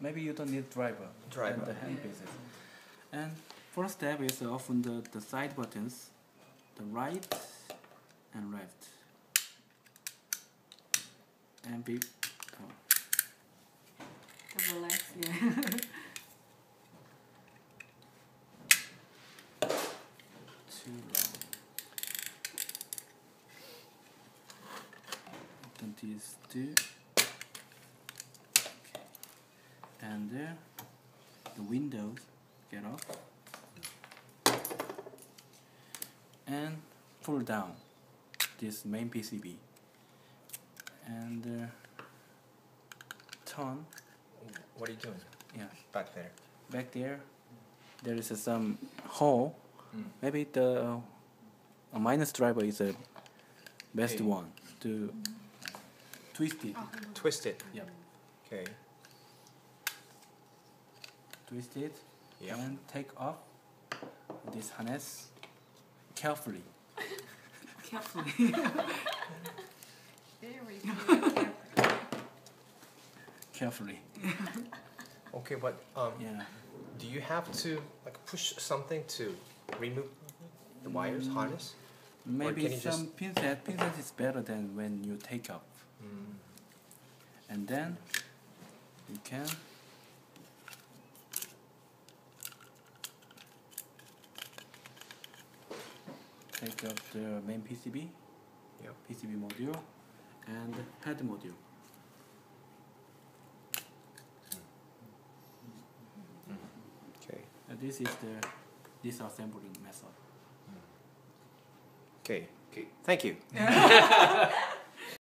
maybe you don't need driver. And the hand pieces. And first step is often the side buttons, the right and left. And big. Relax, yeah. Too long. Open these two. Okay. And there, the windows get off. And pull down this main PCB. And turn. What are you doing? Yeah. Back there. Back there, there is some hole. Maybe the minus driver is the best one to twist it. Twist it. Yep. Okay. Twist it. Yep. And take off this harness carefully. Carefully. Very good. Carefully. Okay, but Yeah. do you have to like push something to remove the wires harness? Maybe can you some just- pinset. Pinset is better than when you take off. And then you can take up the main PCB, Yep. PCB module, and head module. Okay. This is the disassembling method. Okay. Thank you.